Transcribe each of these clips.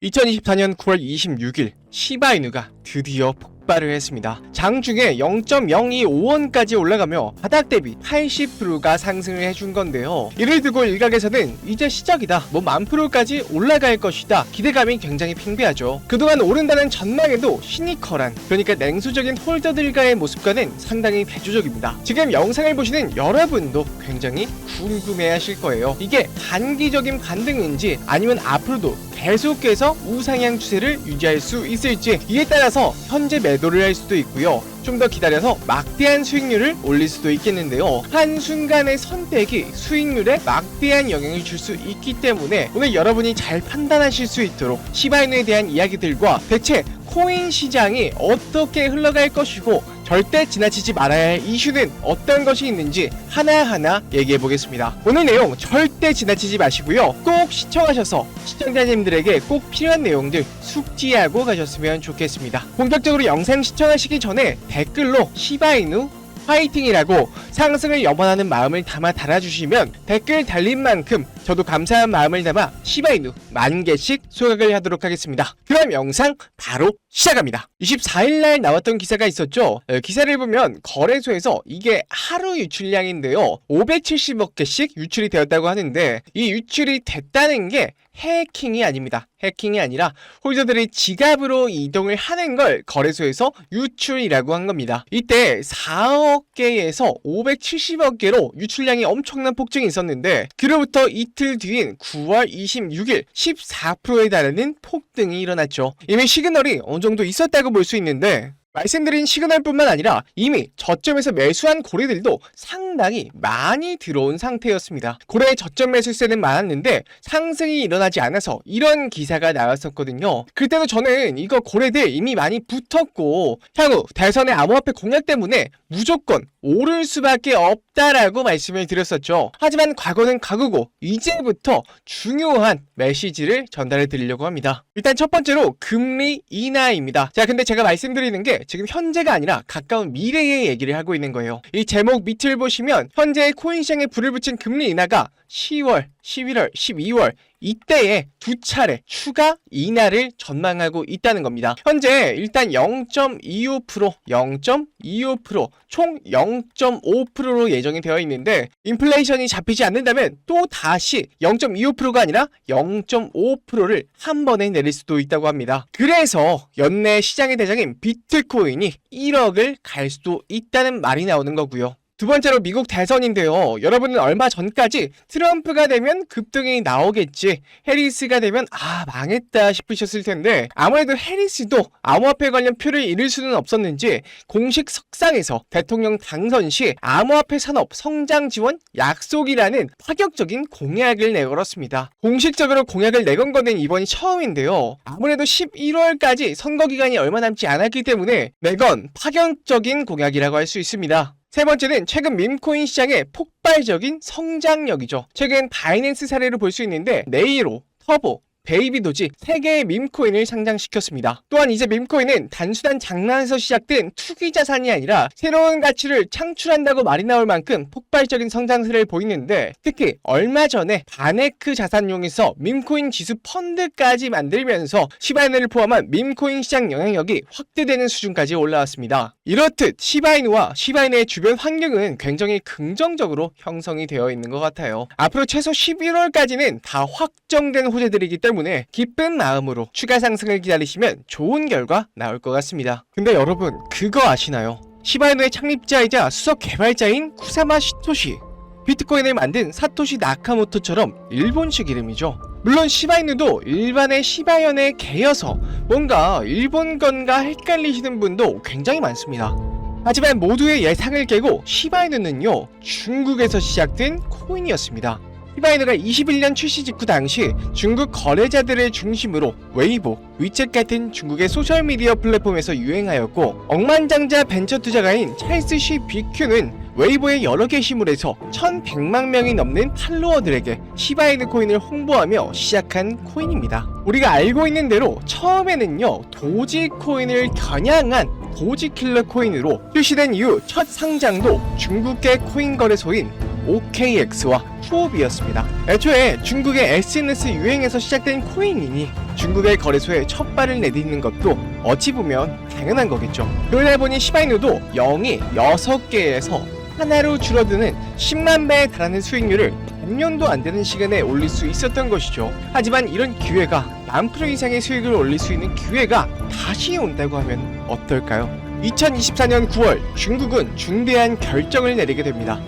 2024년 9월 26일 시바이누가 드디어 폭발을 했습니다. 장중에 0.025원까지 올라가며 바닥 대비 80%가 상승을 해준 건데요. 이를 두고 일각에서는 이제 시작이다, 뭐 10,000%까지 올라갈 것이다, 기대감이 굉장히 팽배하죠. 그동안 오른다는 전망에도 시니컬한, 그러니까 냉소적인 홀더들과의 모습과는 상당히 대조적입니다. 지금 영상을 보시는 여러분도 굉장히 궁금해하실 거예요. 이게 단기적인 반등인지 아니면 앞으로도 계속해서 우상향 추세를 유지할 수 있을지, 이에 따라서 현재 매도를 할 수도 있고요, 좀 더 기다려서 막대한 수익률을 올릴 수도 있겠는데요. 한순간의 선택이 수익률에 막대한 영향을 줄 수 있기 때문에 오늘 여러분이 잘 판단하실 수 있도록 시바이누에 대한 이야기들과 대체 코인 시장이 어떻게 흘러갈 것이고 절대 지나치지 말아야 할 이슈는 어떤 것이 있는지 하나하나 얘기해 보겠습니다. 오늘 내용 절대 지나치지 마시고요, 꼭 시청하셔서 시청자님들에게 꼭 필요한 내용들 숙지하고 가셨으면 좋겠습니다. 본격적으로 영상 시청하시기 전에 댓글로 시바이누 파이팅이라고 상승을 염원하는 마음을 담아 달아주시면 댓글 달린 만큼 저도 감사한 마음을 담아 시바이누 10,000개씩 소각을 하도록 하겠습니다. 그럼 영상 바로 시작합니다. 24일날 나왔던 기사가 있었죠. 기사를 보면 거래소에서 이게 하루 유출량인데요, 570억 개씩 유출이 되었다고 하는데, 이 유출이 됐다는 게 해킹이 아닙니다. 해킹이 아니라 홀더들이 지갑으로 이동을 하는 걸 거래소에서 유출이라고 한 겁니다. 이때 4억 개에서 570억 개로 유출량이 엄청난 폭증이 있었는데, 그로부터 이틀 뒤인 9월 26일 14%에 달하는 폭등이 일어났죠. 이미 시그널이 어느 정도 있었다고 볼 수 있는데, 말씀드린 시그널뿐만 아니라 이미 저점에서 매수한 고래들도 상당히 많이 들어온 상태였습니다. 고래의 저점 매수세는 많았는데 상승이 일어나지 않아서 이런 기사가 나왔었거든요. 그때도 저는 이거 고래들 이미 많이 붙었고 향후 대선의 암호화폐 공약 때문에 무조건 오를 수밖에 없다라고 말씀을 드렸었죠. 하지만 과거는 과거고 이제부터 중요한 메시지를 전달해 드리려고 합니다. 일단 첫 번째로 금리 인하입니다. 자, 근데 제가 말씀드리는 게 지금 현재가 아니라 가까운 미래의 얘기를 하고 있는 거예요. 이 제목 밑을 보시면 현재의 코인 시장에 불을 붙인 금리 인하가 10월, 11월, 12월 이때에 두 차례 추가 인하를 전망하고 있다는 겁니다. 현재 일단 0.25%, 0.25%, 총 0.5%로 예정이 되어 있는데, 인플레이션이 잡히지 않는다면 또 다시 0.25%가 아니라 0.5%를 한 번에 내릴 수도 있다고 합니다. 그래서 연내 시장의 대장인 비트코인이 1억을 갈 수도 있다는 말이 나오는 거고요. 두 번째로 미국 대선인데요. 여러분은 얼마 전까지 트럼프가 되면 급등이 나오겠지, 해리스가 되면 망했다 싶으셨을 텐데, 아무래도 해리스도 암호화폐 관련 표를 잃을 수는 없었는지 공식 석상에서 대통령 당선 시 암호화폐 산업 성장 지원 약속이라는 파격적인 공약을 내걸었습니다. 공식적으로 공약을 내건 거는 이번이 처음인데요. 아무래도 11월까지 선거 기간이 얼마 남지 않았기 때문에 내건 파격적인 공약이라고 할 수 있습니다. 세 번째는 최근 밈코인 시장의 폭발적인 성장력이죠. 최근 바이낸스 사례를 볼 수 있는데 네이로, 터보, 베이비도지 3개의 밈코인을 상장시켰습니다. 또한 이제 밈코인은 단순한 장난에서 시작된 투기 자산이 아니라 새로운 가치를 창출한다고 말이 나올 만큼 폭발적인 성장세를 보이는데, 특히 얼마 전에 바네크 자산용에서 밈코인 지수 펀드까지 만들면서 시바이누를 포함한 밈코인 시장 영향력이 확대되는 수준까지 올라왔습니다. 이렇듯 시바이누와 시바이누의 주변 환경은 굉장히 긍정적으로 형성이 되어 있는 것 같아요. 앞으로 최소 11월까지는 다 확정된 호재들이기 때문에 기쁜 마음으로 추가 상승을 기다리시면 좋은 결과 나올 것 같습니다. 근데 여러분 그거 아시나요? 시바이누의 창립자이자 수석 개발자인 쿠사마 시토시, 비트코인을 만든 사토시 나카모토처럼 일본식 이름이죠. 물론 시바이누도 일반의 시바연의 개여서 뭔가 일본 건가 헷갈리시는 분도 굉장히 많습니다. 하지만 모두의 예상을 깨고 시바이누는요, 중국에서 시작된 코인이었습니다. 시바이누가 21년 출시 직후 당시 중국 거래자들을 중심으로 웨이보, 위챗 같은 중국의 소셜미디어 플랫폼에서 유행하였고, 억만장자 벤처 투자가인 찰스 시 비큐는 웨이보의 여러 게시물에서 1,100만 명이 넘는 팔로워들에게 시바이누 코인을 홍보하며 시작한 코인입니다. 우리가 알고 있는 대로 처음에는요, 도지 코인을 겨냥한 도지킬러 코인으로 출시된 이후 첫 상장도 중국계 코인 거래소인 OKX와 후업이었습니다. 애초에 중국의 SNS 유행에서 시작된 코인이니 중국의 거래소에 첫 발을 내딛는 것도 어찌 보면 당연한 거겠죠. 그러다 보니 시바이누도 0이 6개에서 하나로 줄어드는 10만 배에 달하는 수익률을 반년도 안 되는 시간에 올릴 수 있었던 것이죠. 하지만 이런 기회가 10% 이상의 수익을 올릴 수 있는 기회가 다시 온다고 하면 어떨까요? 2024년 9월 중국은 중대한 결정을 내리게 됩니다.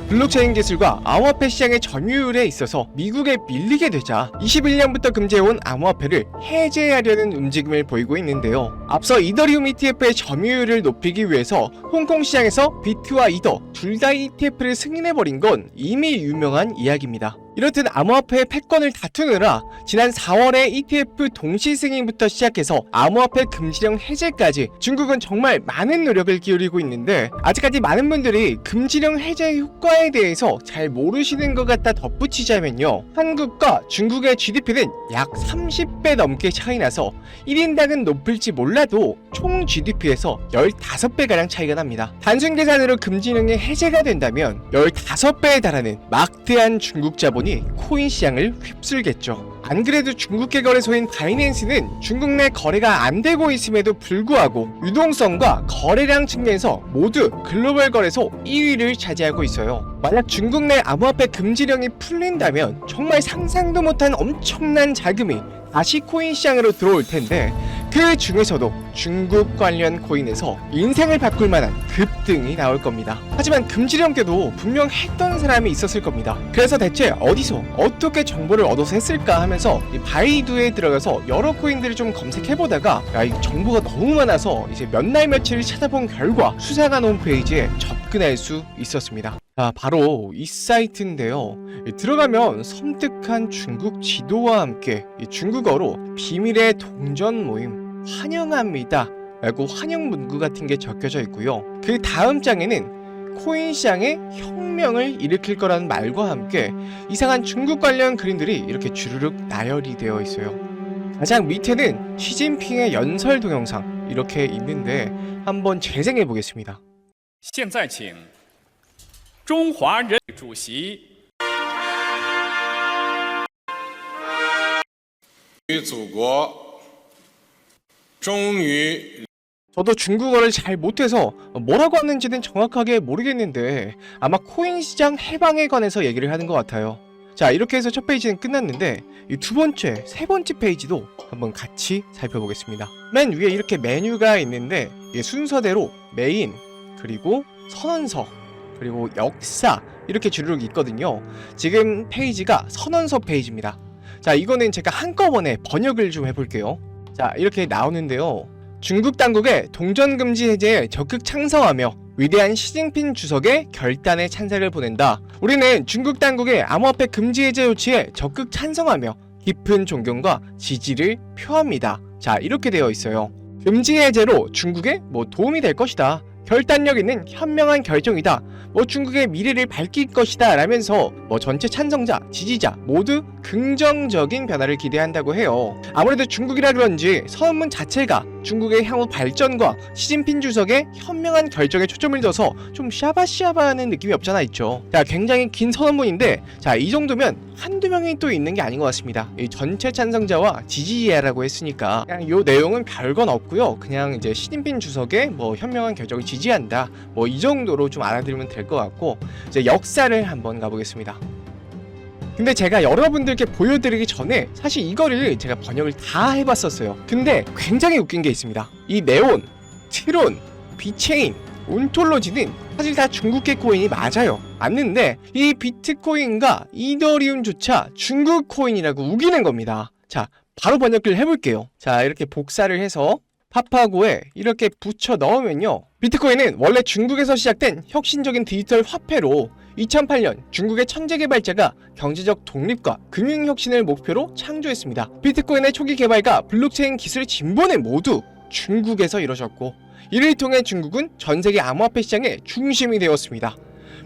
블록체인 기술과 암호화폐 시장의 점유율에 있어서 미국에 밀리게 되자 21년부터 금지해온 암호화폐를 해제하려는 움직임을 보이고 있는데요. 앞서 이더리움 ETF의 점유율을 높이기 위해서 홍콩 시장에서 비트와 이더 둘 다 ETF를 승인해버린 건 이미 유명한 이야기입니다. 이렇듯 암호화폐의 패권을 다투느라 지난 4월에 ETF 동시 승인부터 시작해서 암호화폐 금지령 해제까지 중국은 정말 많은 노력을 기울이고 있는데 아직까지 많은 분들이 금지령 해제 효과에 대해서 잘 모르시는 것 같다 덧붙이자면요. 한국과 중국의 GDP는 약 30배 넘게 차이 나서 1인당은 높을지 몰라도 총 GDP에서 15배가량 차이가 납니다. 단순 계산으로 금지령이 해제가 된다면 15배에 달하는 막대한 중국 자본이 코인 시장을 휩쓸겠죠. 안 그래도 중국계 거래소인 바이낸스는 중국 내 거래가 안 되고 있음에도 불구하고 유동성과 거래량 측면에서 모두 글로벌 거래소 2위를 차지하고 있어요. 만약 중국 내 암호화폐 금지령이 풀린다면 정말 상상도 못한 엄청난 자금이 다시 코인 시장으로 들어올 텐데 그 중에서도 중국 관련 코인에서 인생을 바꿀 만한 급등이 나올 겁니다. 하지만 금지령께도 분명 했던 사람이 있었을 겁니다. 그래서 대체 어디서 어떻게 정보를 얻어서 했을까 하면서 이 바이두에 들어가서 여러 코인들을 좀 검색해보다가 이 정보가 너무 많아서 이제 몇 날 며칠을 찾아본 결과 수상한 홈페이지에 접근할 수 있었습니다. 바로 이 사이트인데요. 들어가면 섬뜩한 중국 지도와 함께 중국어로 비밀의 동전 모임 환영합니다 라고 환영 문구 같은 게 적혀져 있고요. 그 다음 장에는 코인 시장에 혁명을 일으킬 거라는 말과 함께 이상한 중국 관련 그림들이 이렇게 주르륵 나열이 되어 있어요. 가장 밑에는 시진핑의 연설 동영상 이렇게 있는데 한번 재생해 보겠습니다. 现在请中华人民主席与祖国终于 저도 중국어를 잘 못해서 뭐라고 하는지는 정확하게 모르겠는데 아마 코인 시장 해방에 관해서 얘기를 하는 것 같아요. 자, 이렇게 해서 첫 페이지는 끝났는데 이 두 번째, 세 번째 페이지도 한번 같이 살펴보겠습니다. 맨 위에 이렇게 메뉴가 있는데 이게 순서대로 메인, 그리고 선언서, 그리고 역사 이렇게 주르륵 있거든요. 지금 페이지가 선언서 페이지입니다. 자, 이거는 제가 한꺼번에 번역을 좀 해볼게요. 자, 이렇게 나오는데요. 중국 당국의 동전 금지 해제에 적극 찬성하며 위대한 시진핑 주석의 결단에 찬사를 보낸다. 우리는 중국 당국의 암호화폐 금지 해제 조치에 적극 찬성하며 깊은 존경과 지지를 표합니다. 자, 이렇게 되어 있어요. 금지 해제로 중국에 도움이 될 것이다. 결단력 있는 현명한 결정이다. 중국의 미래를 밝힐 것이다 라면서 전체 찬성자, 지지자 모두 긍정적인 변화를 기대한다고 해요. 아무래도 중국이라 그런지 선언문 자체가 중국의 향후 발전과 시진핑 주석의 현명한 결정에 초점을 둬서 좀 샤바샤바하는 느낌이 없잖아 있죠. 자, 굉장히 긴 선언문인데 자, 이 정도면 한두 명이 또 있는 게 아닌 것 같습니다. 이 전체 찬성자와 지지자라고 했으니까 그냥 요 내용은 별건 없고요. 그냥 이제 시진핑 주석의 현명한 결정을 지지한다. 이 정도로 좀 알아들으면 될 것 같고 이제 역사를 한번 가보겠습니다. 근데 제가 여러분들께 보여드리기 전에 사실 이거를 제가 번역을 다 해봤었어요. 근데 굉장히 웃긴 게 있습니다. 이 네온, 트론, 비체인, 온톨로지는 사실 다 중국계 코인이 맞아요. 맞는데 이 비트코인과 이더리움조차 중국 코인이라고 우기는 겁니다. 자, 바로 번역을 해볼게요. 자, 이렇게 복사를 해서 파파고에 이렇게 붙여 넣으면요. 비트코인은 원래 중국에서 시작된 혁신적인 디지털 화폐로 2008년 중국의 천재 개발자가 경제적 독립과 금융 혁신을 목표로 창조했습니다. 비트코인의 초기 개발과 블록체인 기술의 진보는 모두 중국에서 이루어졌고 이를 통해 중국은 전 세계 암호화폐 시장의 중심이 되었습니다.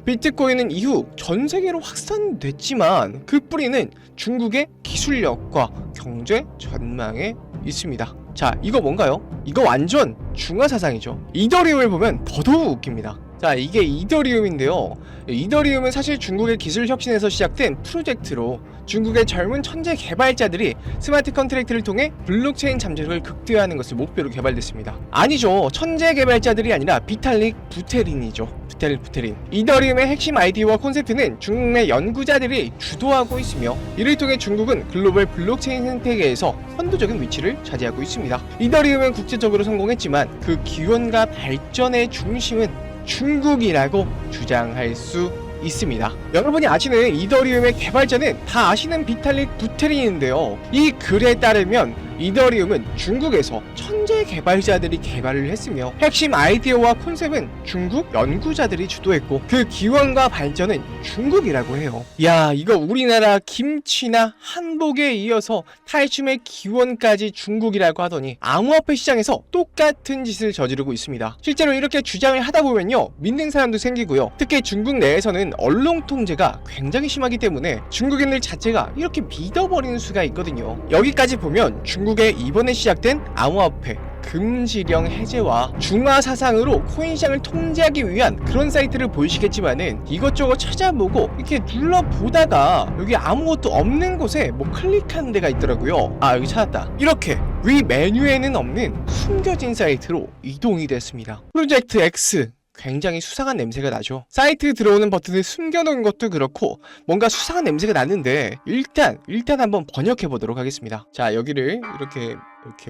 비트코인은 이후 전 세계로 확산됐지만 그 뿌리는 중국의 기술력과 경제 전망에 있습니다. 자, 이거 뭔가요? 이거 완전 중화 사상이죠. 이더리움을 보면 더더욱 웃깁니다. 자, 이게 이더리움인데요. 이더리움은 사실 중국의 기술 혁신에서 시작된 프로젝트로 중국의 젊은 천재 개발자들이 스마트 컨트랙트를 통해 블록체인 잠재력을 극대화하는 것을 목표로 개발됐습니다. 아니죠. 천재 개발자들이 아니라 비탈릭 부테린이죠. 비탈릭 부테린. 이더리움의 핵심 아이디어와 콘셉트는 중국 내 연구자들이 주도하고 있으며 이를 통해 중국은 글로벌 블록체인 생태계에서 선도적인 위치를 차지하고 있습니다. 이더리움은 국제적으로 성공했지만 그 기원과 발전의 중심은 중국이라고 주장할 수 있습니다. 여러분이 아시는 이더리움의 개발자는 다 아시는 비탈릭 부테린인데요. 이 글에 따르면 이더리움은 중국에서 천재 개발자들이 개발을 했으며 핵심 아이디어와 콘셉트는 중국 연구자들이 주도했고 그 기원과 발전은 중국이라고 해요. 야, 이거 우리나라 김치나 한복에 이어서 탈춤의 기원까지 중국이라고 하더니 암호화폐 시장에서 똑같은 짓을 저지르고 있습니다. 실제로 이렇게 주장을 하다 보면요, 믿는 사람도 생기고요. 특히 중국 내에서는 언론 통제가 굉장히 심하기 때문에 중국인들 자체가 이렇게 믿어버리는 수가 있거든요. 여기까지 보면 중국의 이번에 시작된 암호화폐 금지령 해제와 중화 사상으로 코인 시장을 통제하기 위한 그런 사이트를 보이시겠지만은 이것저것 찾아보고 이렇게 눌러보다가 여기 아무것도 없는 곳에 뭐 클릭하는 데가 있더라고요. 아, 여기 찾았다. 이렇게 위 메뉴에는 없는 숨겨진 사이트로 이동이 됐습니다. 프로젝트 X, 굉장히 수상한 냄새가 나죠. 사이트 들어오는 버튼을 숨겨놓은 것도 그렇고 뭔가 수상한 냄새가 나는데 일단 한번 번역해 보도록 하겠습니다. 자, 여기를 이렇게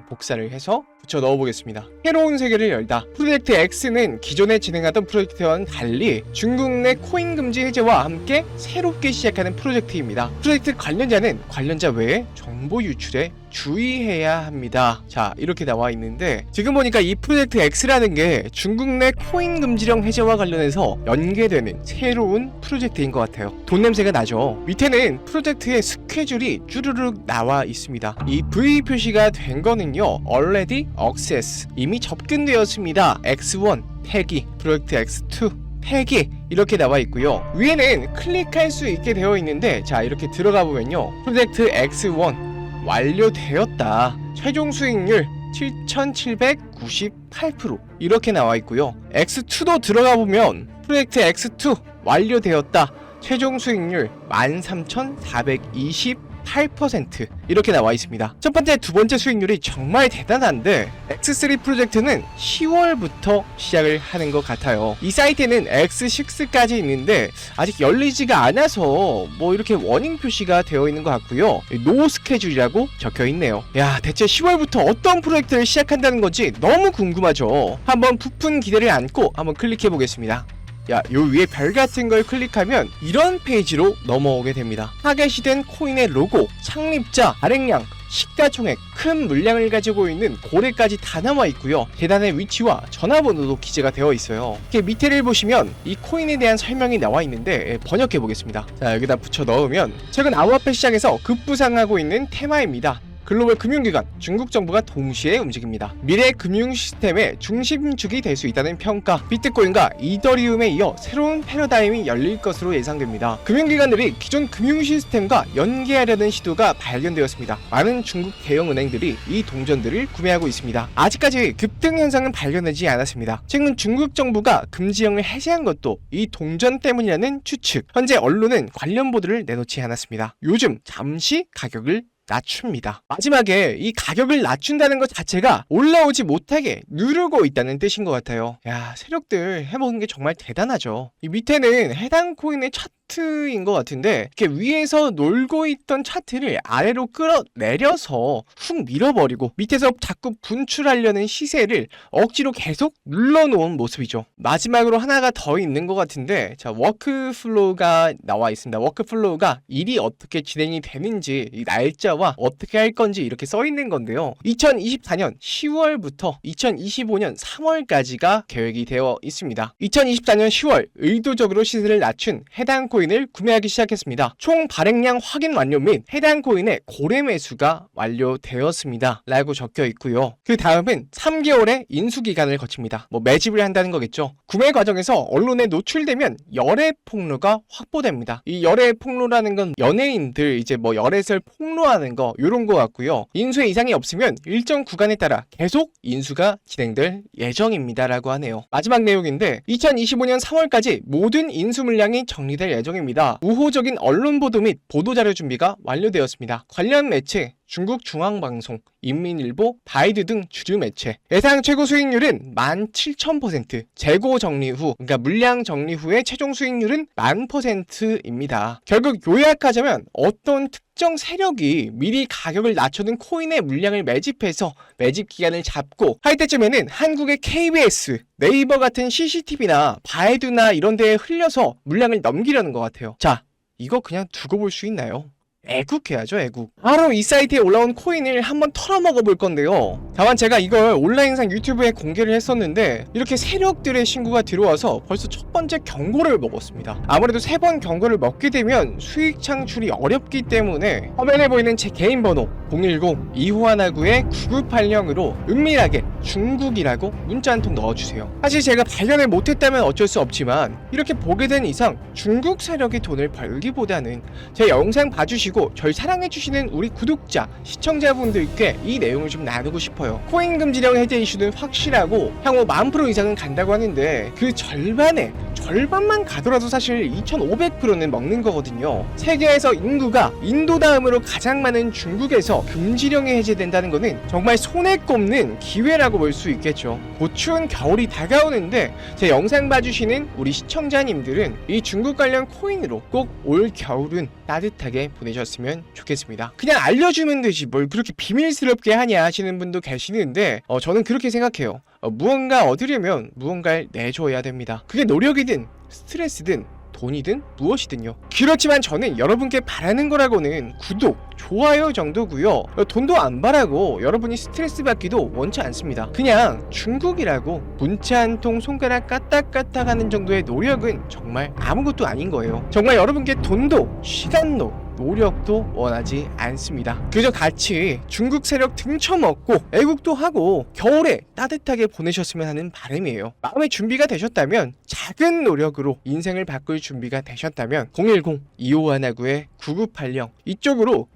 복사를 해서 붙여 넣어보겠습니다. 새로운 세계를 열다. 프로젝트 X는 기존에 진행하던 프로젝트와는 달리 중국 내 코인 금지 해제와 함께 새롭게 시작하는 프로젝트입니다. 프로젝트 관련자는 관련자 외에 정보 유출에 주의해야 합니다. 자, 이렇게 나와 있는데 지금 보니까 이 프로젝트 X라는 게 중국 내 코인 금지령 해제와 관련해서 연계되는 새로운 프로젝트인 것 같아요. 돈 냄새가 나죠. 밑에는 프로젝트의 스케줄이 쭈르륵 나와 있습니다. 이 V 표시가 된 거는요, already access, 이미 접근되었습니다. X1 폐기, 프로젝트 X2 폐기, 이렇게 나와 있고요. 위에는 클릭할 수 있게 되어 있는데, 자, 이렇게 들어가 보면요, 프로젝트 X1 완료되었다. 최종 수익률 7,798% 이렇게 나와 있고요. X2도 들어가 보면 프로젝트 X2 완료되었다. 최종 수익률 13,428% 이렇게 나와 있습니다. 첫 번째, 두 번째 수익률이 정말 대단한데 X3 프로젝트는 10월부터 시작을 하는 것 같아요. 이 사이트에는 X6까지 있는데 아직 열리지가 않아서 뭐 이렇게 워닝 표시가 되어 있는 것 같고요. 노 스케줄이라고 적혀 있네요. 야, 대체 10월부터 어떤 프로젝트를 시작한다는 건지 너무 궁금하죠. 한번 부푼 기대를 안고 한번 클릭해 보겠습니다. 야, 요 위에 별 같은 걸 클릭하면 이런 페이지로 넘어오게 됩니다. 타겟이 된 코인의 로고, 창립자, 발행량, 시가총액, 큰 물량을 가지고 있는 고래까지 다 나와 있고요. 계단의 위치와 전화번호도 기재가 되어 있어요. 이렇게 밑에를 보시면 이 코인에 대한 설명이 나와 있는데 번역해 보겠습니다. 자, 여기다 붙여 넣으면 최근 암호화폐 시장에서 급부상하고 있는 테마입니다. 글로벌 금융기관, 중국 정부가 동시에 움직입니다. 미래 금융 시스템의 중심축이 될 수 있다는 평가, 비트코인과 이더리움에 이어 새로운 패러다임이 열릴 것으로 예상됩니다. 금융기관들이 기존 금융 시스템과 연계하려는 시도가 발견되었습니다. 많은 중국 대형은행들이 이 동전들을 구매하고 있습니다. 아직까지 급등 현상은 발견되지 않았습니다. 최근 중국 정부가 금지령을 해제한 것도 이 동전 때문이라는 추측. 현재 언론은 관련 보도를 내놓지 않았습니다. 요즘 잠시 가격을 낮춥니다. 마지막에 이 가격을 낮춘다는 것 자체가 올라오지 못하게 누르고 있다는 뜻인 것 같아요. 야, 세력들 해먹은 게 정말 대단하죠. 이 밑에는 해당 코인의 차트인 것 같은데 이렇게 위에서 놀고 있던 차트를 아래로 끌어내려서 훅 밀어버리고 밑에서 자꾸 분출하려는 시세를 억지로 계속 눌러놓은 모습이죠. 마지막으로 하나가 더 있는 것 같은데, 자, 워크플로우가 나와 있습니다. 워크플로우가 일이 어떻게 진행이 되는지, 이 날짜와 어떻게 할 건지 이렇게 써 있는 건데요. 2024년 10월부터 2025년 3월까지가 계획이 되어 있습니다. 2024년 10월 의도적으로 시세를 낮춘 해당 코인 코인을 구매하기 시작했습니다. 총 발행량 확인 완료 및 해당 코인의 고래 매수가 완료되었습니다 라고 적혀 있고요. 그 다음은 3개월의 인수기간을 거칩니다. 매집을 한다는 거겠죠. 구매 과정에서 언론에 노출되면 열애 폭로가 확보됩니다. 이 열애 폭로라는 건 연예인들 이제 열애설 폭로하는 거 요런 거 같고요. 인수에 이상이 없으면 일정 구간에 따라 계속 인수가 진행될 예정입니다 라고 하네요. 마지막 내용인데 2025년 3월까지 모든 인수 물량이 정리될 예정입니다. 우호적인 언론 보도 및 보도자료 준비가 완료되었습니다. 관련 매체 중국 중앙방송, 인민일보, 바이두 등 주류 매체. 예상 최고 수익률은 17,000%, 재고 정리 후, 그러니까 물량 정리 후의 최종 수익률은 10,000%입니다. 결국 요약하자면 어떤 특정 세력이 미리 가격을 낮춰둔 코인의 물량을 매집해서 매집 기간을 잡고 할 때쯤에는 한국의 KBS, 네이버 같은 CCTV나 바이두나 이런 데에 흘려서 물량을 넘기려는 것 같아요. 자, 이거 그냥 두고 볼 수 있나요? 애국해야죠, 애국. 바로 이 사이트에 올라온 코인을 한번 털어먹어 볼 건데요. 다만 제가 이걸 온라인상 유튜브에 공개를 했었는데 이렇게 세력들의 신고가 들어와서 벌써 첫 번째 경고를 먹었습니다. 아무래도 3번 경고를 먹게 되면 수익 창출이 어렵기 때문에 화면에 보이는 제 개인 번호 010-2519-9980으로 은밀하게 중국이라고 문자 한 통 넣어주세요. 사실 제가 발견을 못했다면 어쩔 수 없지만 이렇게 보게 된 이상 중국 세력이 돈을 벌기보다는 제 영상 봐주시고 절 사랑해주시는 우리 구독자, 시청자분들께 이 내용을 좀 나누고 싶어요. 코인 금지령 해제 이슈는 확실하고 향후 10,000% 이상은 간다고 하는데 그 절반만 가더라도 사실 2,500%는 먹는 거거든요. 세계에서 인구가 인도 다음으로 가장 많은 중국에서 금지령이 해제된다는 거는 정말 손에 꼽는 기회라고 볼 수 있겠죠. 곧 추운 겨울이 다가오는데 제 영상 봐주시는 우리 시청자님들은 이 중국 관련 코인으로 꼭 올 겨울은 따뜻하게 보내셨으면 좋겠습니다. 그냥 알려주면 되지 뭘 그렇게 비밀스럽게 하냐 하시는 분도 계시는데 저는 그렇게 생각해요. 무언가 얻으려면 무언가를 내줘야 됩니다. 그게 노력이든 스트레스든 돈이든 무엇이든요. 그렇지만 저는 여러분께 바라는 거라고는 구독, 좋아요 정도고요. 돈도 안 바라고 여러분이 스트레스 받기도 원치 않습니다. 그냥 중국이라고 문자 한 통 손가락 까딱까딱 하는 정도의 노력은 정말 아무것도 아닌 거예요. 정말 여러분께 돈도 시간도 노력도 원하지 않습니다. 그저 같이 중국 세력 등쳐먹고 애국도 하고 겨울에 따뜻하게 보내셨으면 하는 바람이에요. 마음의 준비가 되셨다면, 작은 노력으로 인생을 바꿀 준비가 되셨다면 010-2519-9980 이쪽으로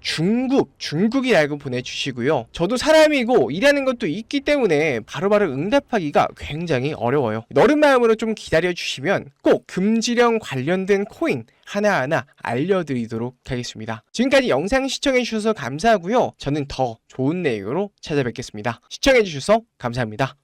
중국이라고 보내주시고요. 저도 사람이고 일하는 것도 있기 때문에 바로바로 응답하기가 굉장히 어려워요. 너른 마음으로 좀 기다려주시면 꼭 금지령 관련된 코인 하나하나 알려드리도록 하겠습니다. 지금까지 영상 시청해주셔서 감사하고요. 저는 더 좋은 내용으로 찾아뵙겠습니다. 시청해주셔서 감사합니다.